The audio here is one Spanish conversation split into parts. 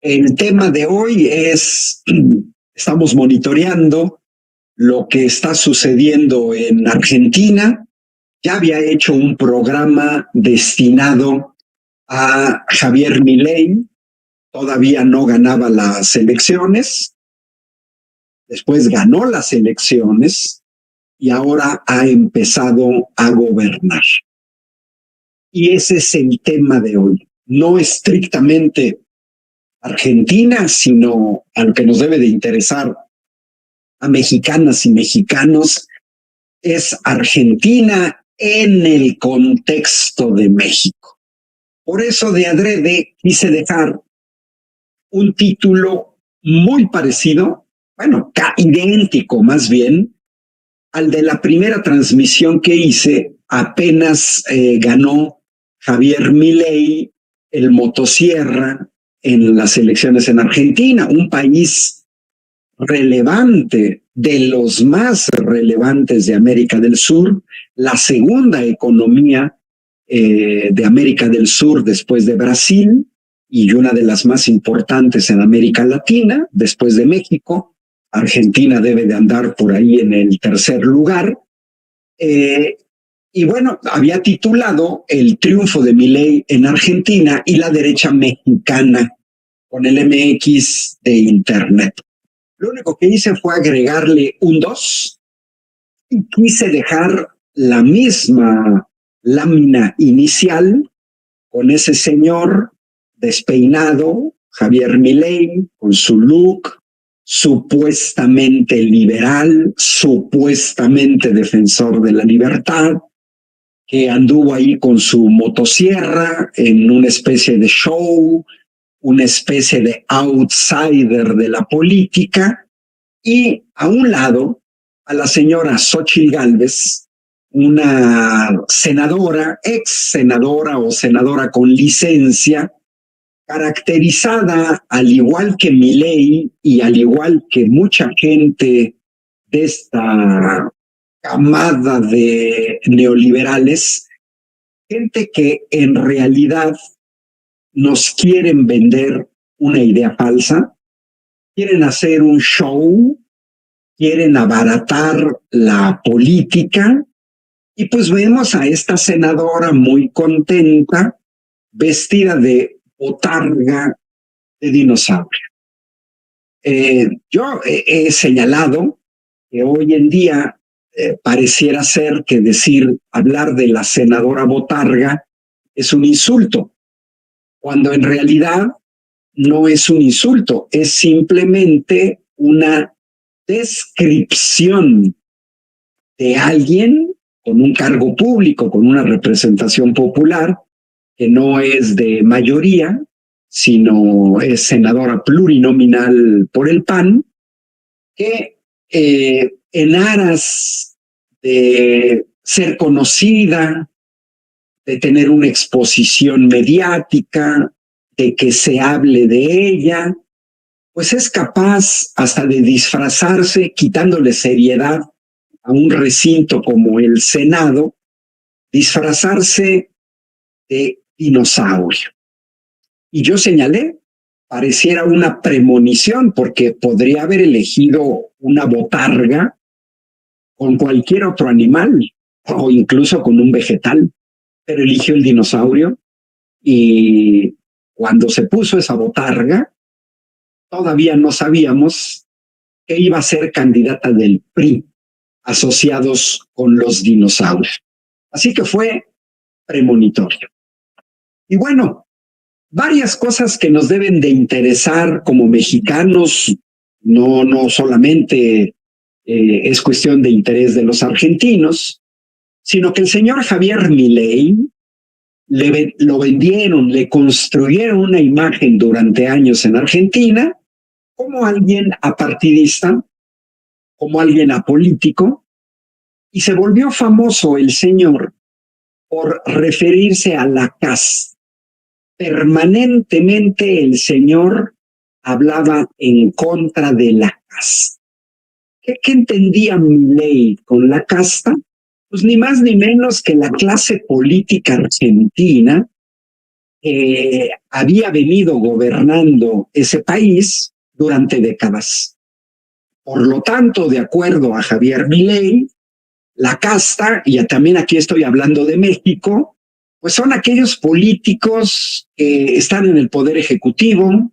El tema de hoy es, estamos monitoreando lo que está sucediendo en Argentina. Ya había hecho un programa destinado a Javier Milei, todavía no ganaba las elecciones, después ganó las elecciones y ahora ha empezado a gobernar. Y ese es el tema de hoy, no estrictamente Argentina, sino a lo que nos debe de interesar a mexicanas y mexicanos, es Argentina en el contexto de México. Por eso de adrede quise dejar un título muy parecido, bueno, idéntico más bien, al de la primera transmisión que hice apenas ganó Javier Milei el motosierra en las elecciones en Argentina, un país relevante, de los más relevantes de América del Sur, la segunda economía de América del Sur después de Brasil y una de las más importantes en América Latina, después de México. Argentina debe de andar por ahí en el tercer lugar. Y bueno, había titulado El triunfo de Milei en Argentina y la derecha mexicana con el MX de Internet. Lo único que hice fue agregarle un 2 y quise dejar la misma lámina inicial con ese señor despeinado, Javier Milei, con su look supuestamente liberal, supuestamente defensor de la libertad, que anduvo ahí con su motosierra en una especie de show, una especie de outsider de la política, y a un lado a la señora Xóchitl Gálvez, una senadora, ex senadora o senadora con licencia, caracterizada al igual que Milei y al igual que mucha gente de esta camada de neoliberales, gente que en realidad nos quieren vender una idea falsa, quieren hacer un show, quieren abaratar la política, y pues vemos a esta senadora muy contenta, vestida de botarga de dinosaurio. Yo he señalado que hoy en día pareciera ser que hablar de la senadora botarga es un insulto, cuando en realidad no es un insulto, es simplemente una descripción de alguien con un cargo público, con una representación popular, que no es de mayoría, sino es senadora plurinominal por el PAN, que en aras de ser conocida, de tener una exposición mediática, de que se hable de ella, pues es capaz hasta de disfrazarse, quitándole seriedad a un recinto como el Senado, disfrazarse de dinosaurio. Y yo señalé, pareciera una premonición, porque podría haber elegido una botarga con cualquier otro animal o incluso con un vegetal, pero eligió el dinosaurio. Y cuando se puso esa botarga, todavía no sabíamos que iba a ser candidata del PRI, asociados con los dinosaurios. Así que fue premonitorio. Y bueno, varias cosas que nos deben de interesar como mexicanos, no solamente es cuestión de interés de los argentinos, sino que el señor Javier Milei lo vendieron, le construyeron una imagen durante años en Argentina como alguien apartidista, como alguien apolítico, y se volvió famoso el señor por referirse a la casta. Permanentemente el señor hablaba en contra de la casta. ¿Qué entendía Milei con la casta? Pues ni más ni menos que la clase política argentina que había venido gobernando ese país durante décadas. Por lo tanto, de acuerdo a Javier Milei, la casta, y también aquí estoy hablando de México, pues son aquellos políticos que están en el poder ejecutivo,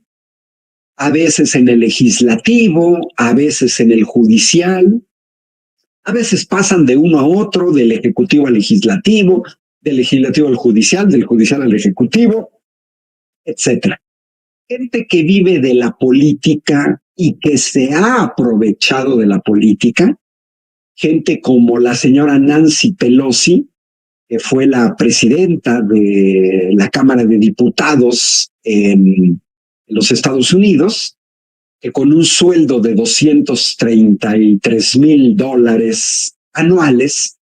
a veces en el legislativo, a veces en el judicial, a veces pasan de uno a otro, del ejecutivo al legislativo, del legislativo al judicial, del judicial al ejecutivo, etcétera. Gente que vive de la política y que se ha aprovechado de la política, gente como la señora Nancy Pelosi, que fue la presidenta de la Cámara de Diputados en los Estados Unidos, que con un sueldo de $233,000 anuales,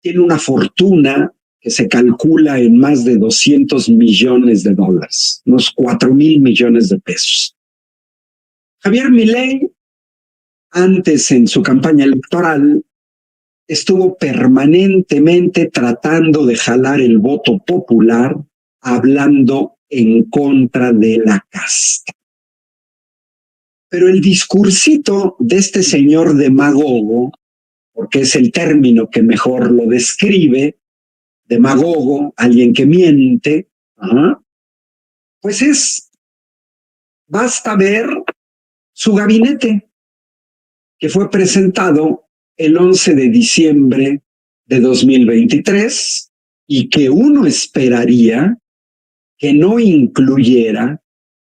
tiene una fortuna que se calcula en más de $200 millones, unos 4,000 millones de pesos. Javier Milei, antes en su campaña electoral, estuvo permanentemente tratando de jalar el voto popular, hablando en contra de la casta. Pero el discursito de este señor demagogo, porque es el término que mejor lo describe, demagogo, alguien que miente, pues basta ver su gabinete, que fue presentado el 11 de diciembre de 2023 y que uno esperaría que no incluyera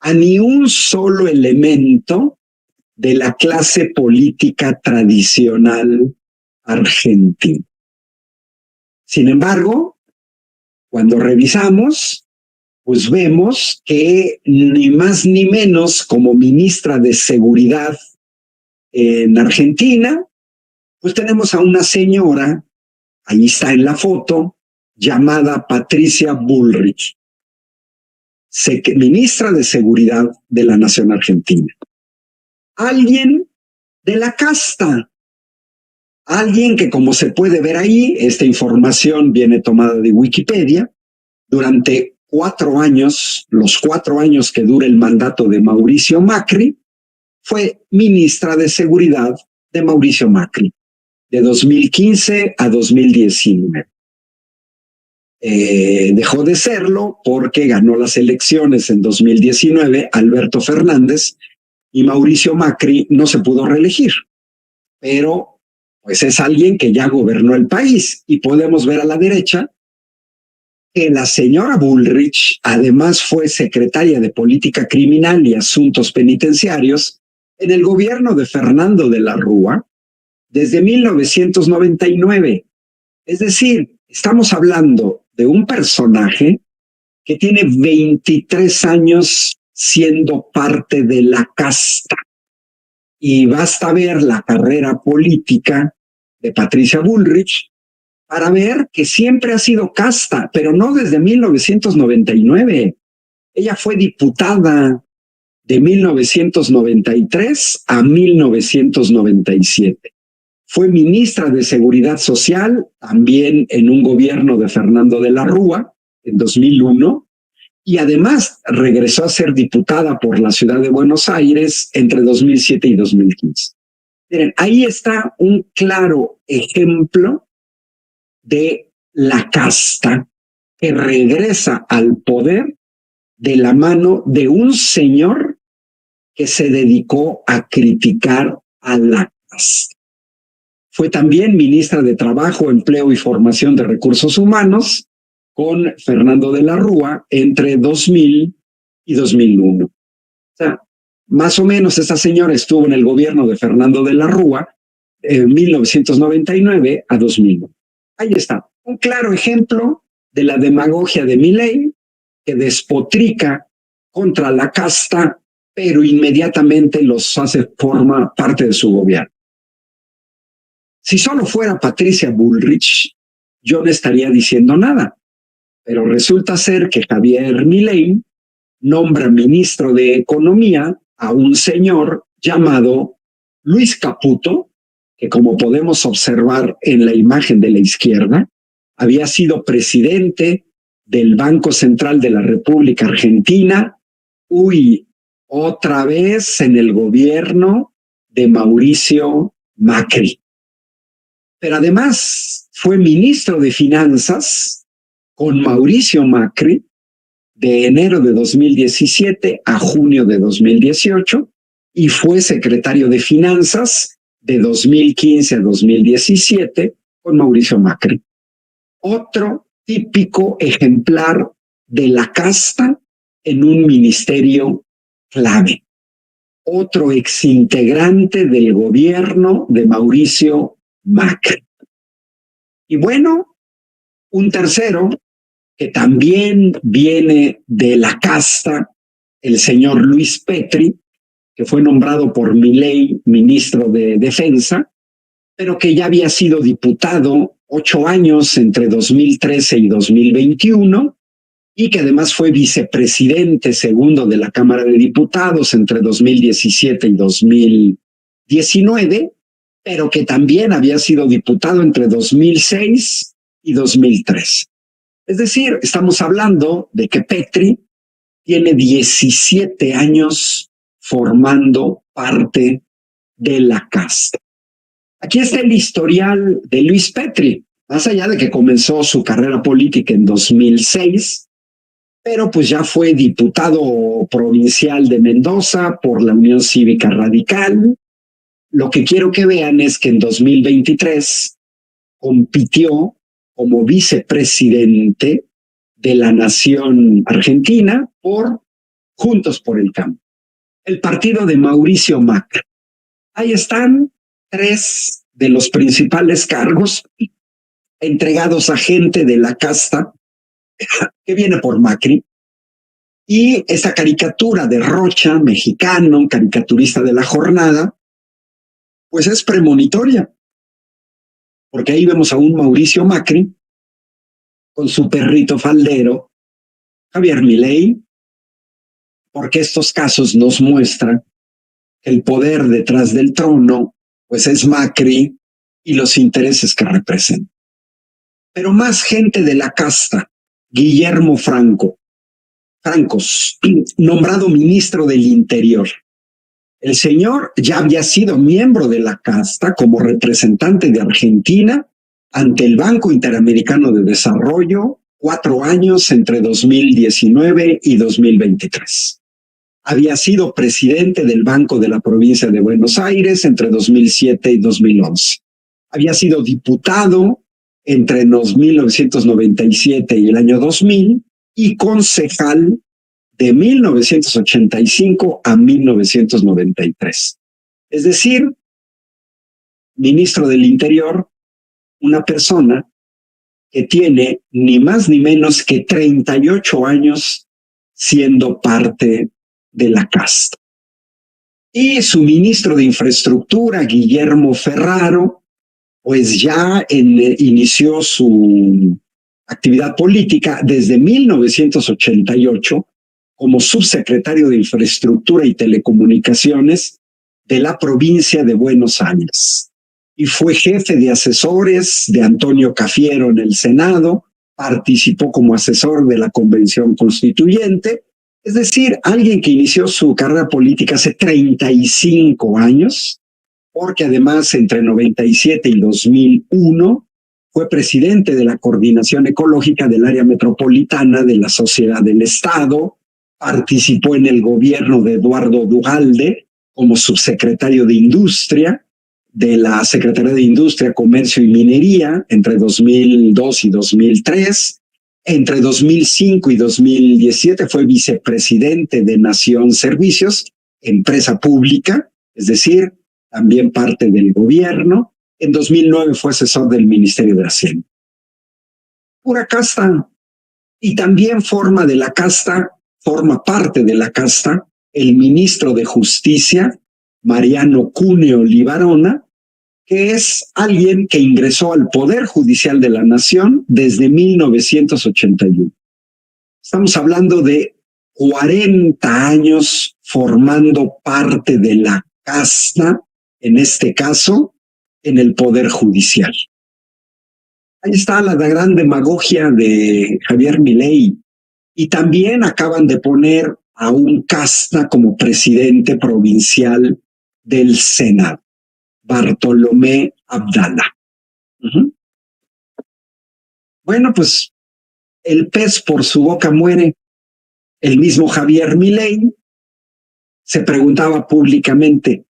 a ni un solo elemento de la clase política tradicional argentina. Sin embargo, cuando revisamos, pues vemos que ni más ni menos como ministra de Seguridad en Argentina, pues tenemos a una señora, ahí está en la foto, llamada Patricia Bullrich, ministra de Seguridad de la Nación Argentina. Alguien de la casta, alguien que, como se puede ver ahí, esta información viene tomada de Wikipedia, durante 4 años, los 4 años que dura el mandato de Mauricio Macri, fue ministra de Seguridad de Mauricio Macri, de 2015 a 2019. Dejó de serlo porque ganó las elecciones en 2019 Alberto Fernández y Mauricio Macri no se pudo reelegir. Pero pues es alguien que ya gobernó el país y podemos ver a la derecha que la señora Bullrich además fue secretaria de Política Criminal y Asuntos Penitenciarios en el gobierno de Fernando de la Rúa desde 1999. Es decir, estamos hablando de un personaje que tiene 23 años siendo parte de la casta. Y basta ver la carrera política de Patricia Bullrich para ver que siempre ha sido casta, pero no desde 1999. Ella fue diputada de 1993 a 1997. Fue ministra de Seguridad Social, también en un gobierno de Fernando de la Rúa, en 2001, y además regresó a ser diputada por la ciudad de Buenos Aires entre 2007 y 2015. Miren, ahí está un claro ejemplo de la casta que regresa al poder de la mano de un señor que se dedicó a criticar a la casta. Fue también ministra de Trabajo, Empleo y Formación de Recursos Humanos con Fernando de la Rúa entre 2000 y 2001. O sea, más o menos esta señora estuvo en el gobierno de Fernando de la Rúa de 1999 a 2001. Ahí está, un claro ejemplo de la demagogia de Milei, que despotrica contra la casta, pero inmediatamente los hace forma parte de su gobierno. Si solo fuera Patricia Bullrich, yo no estaría diciendo nada, pero resulta ser que Javier Milei nombra ministro de Economía a un señor llamado Luis Caputo, que como podemos observar en la imagen de la izquierda, había sido presidente del Banco Central de la República Argentina, otra vez en el gobierno de Mauricio Macri. Pero además fue ministro de Finanzas con Mauricio Macri de enero de 2017 a junio de 2018 y fue secretario de Finanzas de 2015 a 2017 con Mauricio Macri. Otro típico ejemplar de la casta en un ministerio clave. Otro exintegrante del gobierno de Mauricio Macri. Y bueno, un tercero que también viene de la casta, el señor Luis Petri, que fue nombrado por Milei ministro de Defensa, pero que ya había sido diputado 8 años entre 2013 y 2021, y que además fue vicepresidente segundo de la Cámara de Diputados entre 2017 y 2019, pero que también había sido diputado entre 2006 y 2003. Es decir, estamos hablando de que Petri tiene 17 años formando parte de la casta. Aquí está el historial de Luis Petri, más allá de que comenzó su carrera política en 2006, pero pues ya fue diputado provincial de Mendoza por la Unión Cívica Radical. Lo que quiero que vean es que en 2023 compitió como vicepresidente de la nación argentina por Juntos por el Cambio, el partido de Mauricio Macri. Ahí están 3 de los principales cargos entregados a gente de la casta que viene por Macri. Y esa caricatura de Rocha, mexicano, caricaturista de La Jornada, pues es premonitoria, porque ahí vemos a un Mauricio Macri con su perrito faldero, Javier Milei, porque estos casos nos muestran que el poder detrás del trono pues es Macri y los intereses que representa. Pero más gente de la casta, Guillermo Francos, nombrado ministro del Interior. El señor ya había sido miembro de la casta como representante de Argentina ante el Banco Interamericano de Desarrollo 4 años entre 2019 y 2023. Había sido presidente del Banco de la Provincia de Buenos Aires entre 2007 y 2011. Había sido diputado entre 1997 y el año 2000 y concejal de 1985 a 1993. Es decir, ministro del Interior, una persona que tiene ni más ni menos que 38 años siendo parte de la casta. Y su ministro de Infraestructura, Guillermo Ferraro, pues ya inició su actividad política desde 1988 como subsecretario de Infraestructura y Telecomunicaciones de la provincia de Buenos Aires. Y fue jefe de asesores de Antonio Cafiero en el Senado, participó como asesor de la Convención Constituyente, es decir, alguien que inició su carrera política hace 35 años, porque además entre 97 y 2001 fue presidente de la Coordinación Ecológica del Área Metropolitana de la Sociedad del Estado, participó en el gobierno de Eduardo Duhalde como subsecretario de Industria, de la Secretaría de Industria, Comercio y Minería entre 2002 y 2003. Entre 2005 y 2017 fue vicepresidente de Nación Servicios, empresa pública, es decir, también parte del gobierno. En 2009 fue asesor del Ministerio de Hacienda. Pura casta. Y también forma parte de la casta, el ministro de Justicia, Mariano Cuneo Libarona, que es alguien que ingresó al Poder Judicial de la Nación desde 1981. Estamos hablando de 40 años formando parte de la casta, en este caso, en el Poder Judicial. Ahí está la gran demagogia de Javier Milei. Y también acaban de poner a un casta como presidente provincial del Senado, Bartolomé Abdala. Uh-huh. Bueno, pues el pez por su boca muere. El mismo Javier Milei se preguntaba públicamente,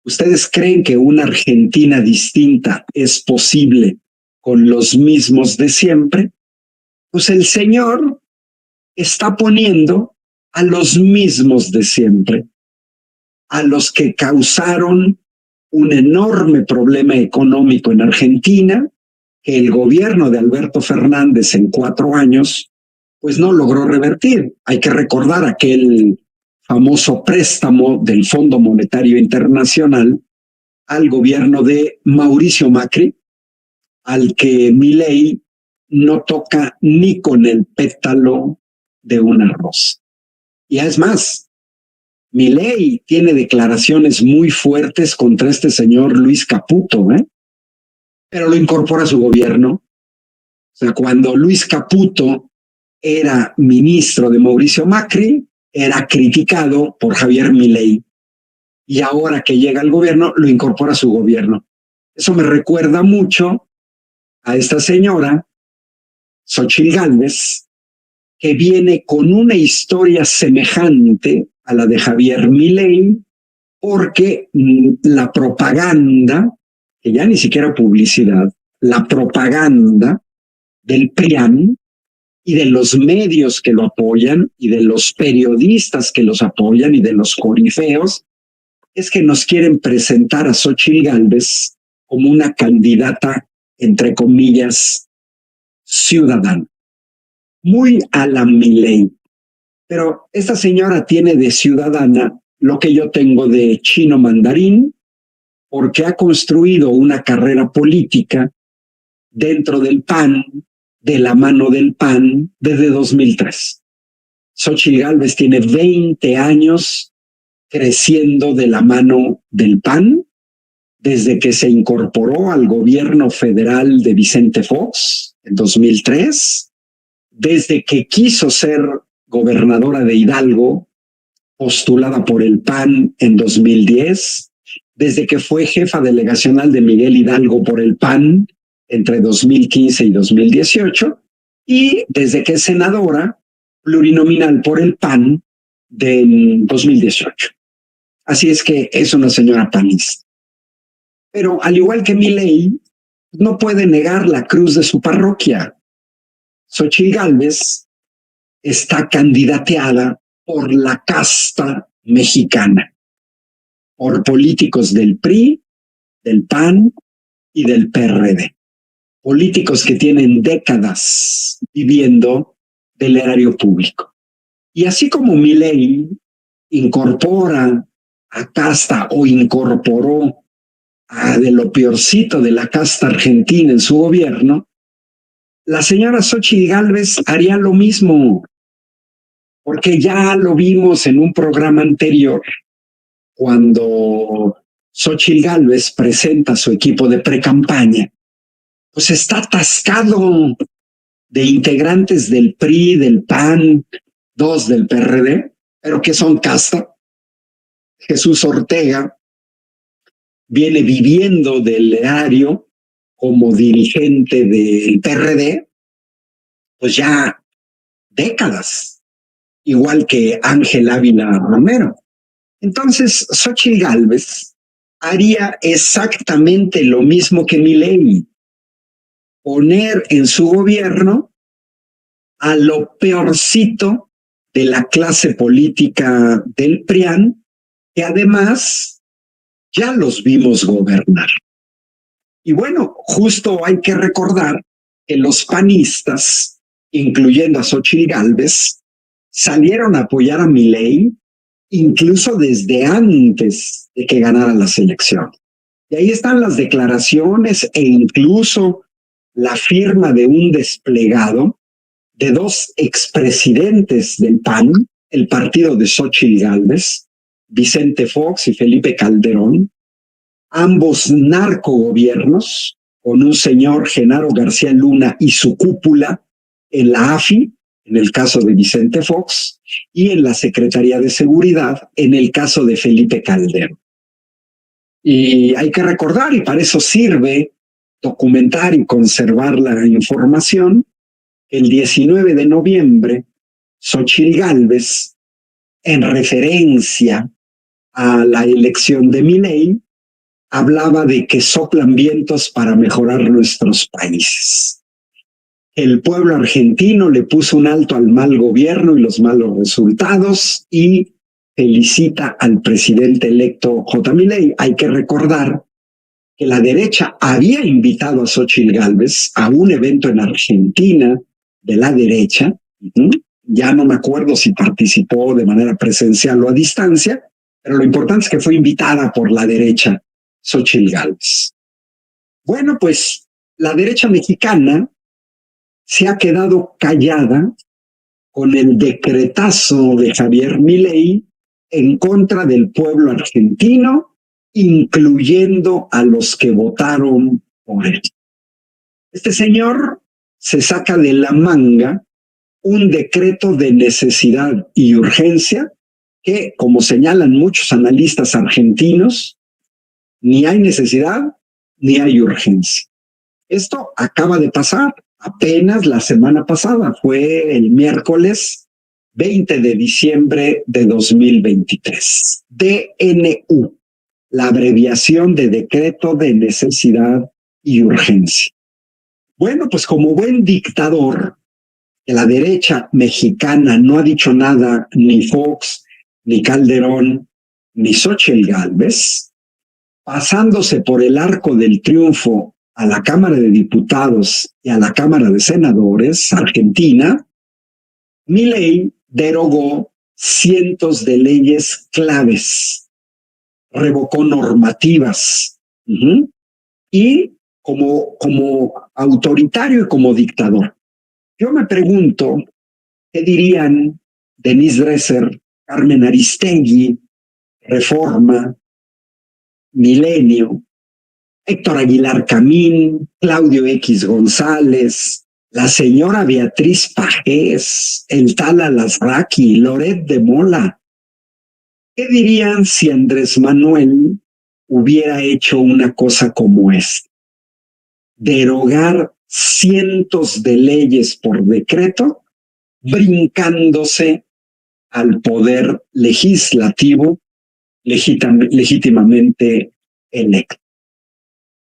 ¿ustedes creen que una Argentina distinta es posible con los mismos de siempre? Pues el señor está poniendo a los mismos de siempre, a los que causaron un enorme problema económico en Argentina, que el gobierno de Alberto Fernández en 4 años pues no logró revertir. Hay que recordar aquel famoso préstamo del Fondo Monetario Internacional al gobierno de Mauricio Macri, al que Milei no toca ni con el pétalo de una rosa. Y es más, Milei tiene declaraciones muy fuertes contra este señor Luis Caputo, pero lo incorpora a su gobierno. O sea, cuando Luis Caputo era ministro de Mauricio Macri, era criticado por Javier Milei. Y ahora que llega al gobierno, lo incorpora a su gobierno. Eso me recuerda mucho a esta señora, Xóchitl Gálvez, que viene con una historia semejante a la de Javier Milei, porque la propaganda, que ya ni siquiera publicidad, la propaganda del PRIAN y de los medios que lo apoyan y de los periodistas que los apoyan y de los corifeos, es que nos quieren presentar a Xóchitl Gálvez como una candidata, entre comillas, ciudadana, muy a la Milei. Pero esta señora tiene de ciudadana lo que yo tengo de chino mandarín, porque ha construido una carrera política dentro del PAN, de la mano del PAN, desde 2003. Xóchitl Gálvez tiene 20 años creciendo de la mano del PAN, desde que se incorporó al gobierno federal de Vicente Fox en 2003, desde que quiso ser gobernadora de Hidalgo, postulada por el PAN en 2010, desde que fue jefa delegacional de Miguel Hidalgo por el PAN entre 2015 y 2018, y desde que es senadora plurinominal por el PAN de 2018. Así es que es una señora panista. Pero al igual que Milei, no puede negar la cruz de su parroquia. Xóchitl Gálvez está candidateada por la casta mexicana, por políticos del PRI, del PAN y del PRD. Políticos que tienen décadas viviendo del erario público. Y así como Milei incorpora a casta o incorporó a de lo peorcito de la casta argentina en su gobierno, la señora Xóchitl Gálvez haría lo mismo, porque ya lo vimos en un programa anterior, cuando Xóchitl Gálvez presenta su equipo de precampaña, pues está atascado de integrantes del PRI, del PAN, 2 del PRD, pero que son casta. Jesús Ortega viene viviendo del erario como dirigente del PRD, pues ya décadas, igual que Ángel Ávila Romero. Entonces, Xóchitl Gálvez haría exactamente lo mismo que Milei, poner en su gobierno a lo peorcito de la clase política del PRIAN, que además ya los vimos gobernar. Y bueno, justo hay que recordar que los panistas, incluyendo a Xóchitl Gálvez, salieron a apoyar a Milei incluso desde antes de que ganara las elecciones. Y ahí están las declaraciones e incluso la firma de un desplegado de 2 expresidentes del PAN, el partido de Xóchitl Gálvez, Vicente Fox y Felipe Calderón, ambos narcogobiernos con un señor Genaro García Luna y su cúpula en la AFI, en el caso de Vicente Fox, y en la Secretaría de Seguridad, en el caso de Felipe Calderón. Y hay que recordar, y para eso sirve documentar y conservar la información, el 19 de noviembre, Xóchitl Gálvez, en referencia a la elección de Milei, hablaba de que soplan vientos para mejorar nuestros países. El pueblo argentino le puso un alto al mal gobierno y los malos resultados y felicita al presidente electo J. Milei. Hay que recordar que la derecha había invitado a Xóchitl Gálvez a un evento en Argentina de la derecha. Ya no me acuerdo si participó de manera presencial o a distancia, pero lo importante es que fue invitada por la derecha Xóchitl Gálvez. Bueno, pues la derecha mexicana se ha quedado callada con el decretazo de Javier Milei en contra del pueblo argentino, incluyendo a los que votaron por él. Este señor se saca de la manga un decreto de necesidad y urgencia que, como señalan muchos analistas argentinos, ni hay necesidad ni hay urgencia. Esto acaba de pasar apenas la semana pasada, fue el miércoles 20 de diciembre de 2023. DNU, la abreviación de Decreto de Necesidad y Urgencia. Bueno, pues como buen dictador, que la derecha mexicana no ha dicho nada, ni Fox, ni Calderón, ni Xóchitl Gálvez, pasándose por el arco del triunfo a la Cámara de Diputados y a la Cámara de Senadores argentina, Milei derogó cientos de leyes claves, revocó normativas y como autoritario y como dictador. Yo me pregunto, ¿qué dirían Denise Dresser, Carmen Aristegui, Reforma, Milenio, Héctor Aguilar Camín, Claudio X González, la señora Beatriz Pajés, el tal Alasraqui, Loret de Mola? ¿Qué dirían si Andrés Manuel hubiera hecho una cosa como esta? Derogar cientos de leyes por decreto, brincándose al poder legislativo legítimamente electo.